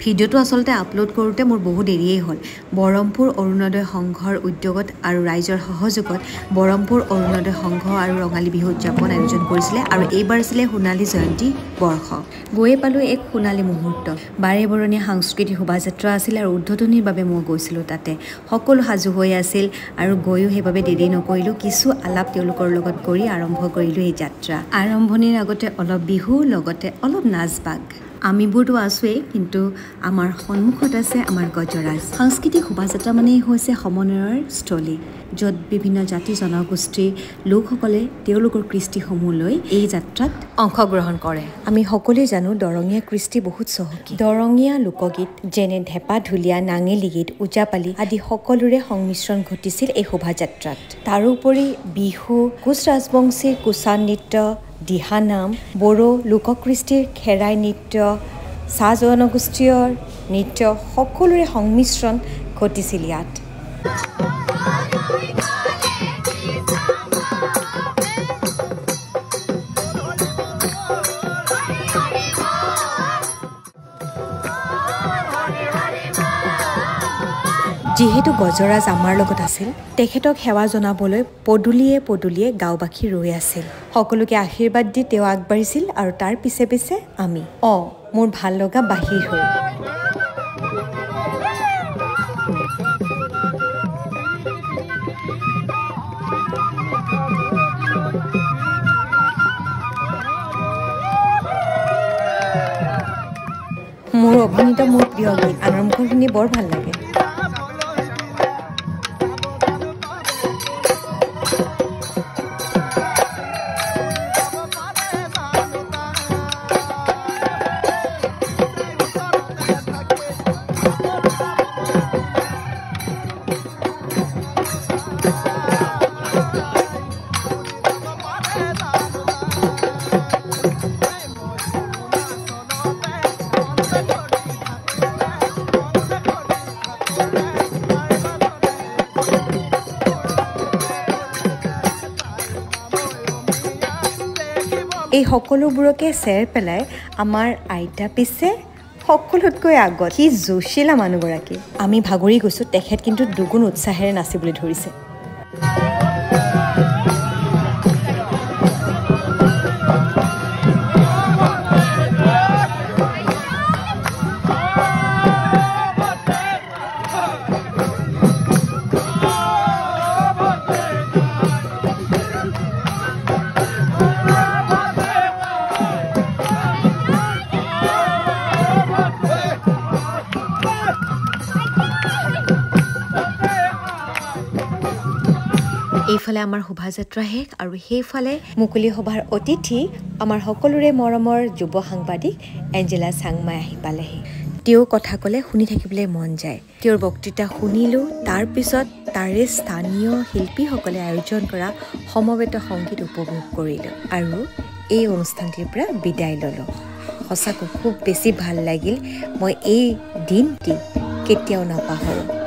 ভিডিঅ'টো আসলতে আপলোড কৰোঁতে মোৰ বহু দেৰিয়ে হ'ল বৰমপুৰ অৰুণোদয় সংঘৰ উদ্যোগত আৰু ৰাইজৰ সহযোগত বৰমপুৰ অৰুণোদয় সংঘ আৰু ৰঙালী বিহু উদযাপন আয়োজন কৰিছিলে আৰু এইবাৰ আছিলে সোণালী জয়ন্তী বৰ্ষ গৈয়ে পালোঁ এক সোণালী মুহূৰ্ত বাৰে বৰণীয়া সাংস্কৃতিক শোভাযাত্ৰা আছিল আৰু উদ্বোধনীৰ বাবে মই গৈছিলোঁ তাতে সকলো সাজু হৈ আছিল আৰু গৈও সেইবাবে দেৰি নকৰিলোঁ কিছু আলাপ তেওঁলোকৰ লগত কৰি আৰম্ভ কৰিলোঁ এই যাত্ৰা আৰম্ভণিৰ আগতে অলপ বিহু লগতে অলপ নাচ বাগ আমিবোৰতো আছোৱেই কিন্তু আমাৰ সন্মুখত আছে আমাৰ গজৰাজ সাংস্কৃতিক শোভাযাত্ৰা মানেই হৈছে সমন্বয়ৰ স্থলী য'ত বিভিন্ন জাতি জনগোষ্ঠীৰ লোকসকলে তেওঁলোকৰ কৃষ্টিসমূহ লৈ এই যাত্ৰাত অংশগ্ৰহণ কৰে আমি সকলোৱে জানো দৰঙীয়া কৃষ্টি বহুত চহকী দৰঙীয়া লোকগীত যেনে ঢেপা ঢুলীয়া নাঙেলী গীত ওজাপালি আদি সকলোৰে সংমিশ্ৰণ ঘটিছিল এই শোভাযাত্ৰাত তাৰোপৰি বিহু কোচ ৰাজবংশীৰ কুচান নৃত্য দিহানাম বড়ো লোককৃষ্টিৰ খেৰাই নৃত্য চাহ জনগোষ্ঠীয় নৃত্য সকলোৰে সংমিশ্ৰণ ঘটিছিল ইয়াত যিহেতু গজৰাজ আমাৰ লগত আছিল তেখেতক সেৱা জনাবলৈ পদূলিয়ে পদূলিয়ে গাঁওবাসী ৰৈ আছিল সকলোকে আশীৰ্বাদ দি তেওঁ আগবাঢ়িছিল আৰু তাৰ পিছে পিছে আমি মোৰ ভাল লগা বাহিৰ হৈ মোৰ অভিনীত মোৰ প্ৰিয় গীত আৰম্ভ শুনি বৰ ভাল লাগে এই সকলোবোৰকে চেৰ পেলাই আমাৰ আইতা পিছে সকলোতকৈ আগত কি জোচিলা মানুহগৰাকী আমি ভাগৰি গৈছোঁ তেখেত কিন্তু দুগুণ উৎসাহেৰে নাচিবলৈ ধৰিছে এইফালে আমাৰ শোভাযাত্ৰা শেষ আৰু সেইফালে মুকলি সভাৰ অতিথি আমাৰ সকলোৰে মৰমৰ যুৱ সাংবাদিক এঞ্জেলা চাংমাই আহি পালেহি তেওঁ কথা ক'লে শুনি থাকিবলৈ মন যায় তেওঁৰ বক্তৃতা শুনিলোঁ তাৰপিছত তাৰে স্থানীয় শিল্পীসকলে আয়োজন কৰা সমবেত সংগীত উপভোগ কৰিলোঁ আৰু এই অনুষ্ঠানটিৰ পৰা বিদায় ল'লোঁ সঁচাকৈ খুব বেছি ভাল লাগিল মই এই দিনটি কেতিয়াও নাপাহৰোঁ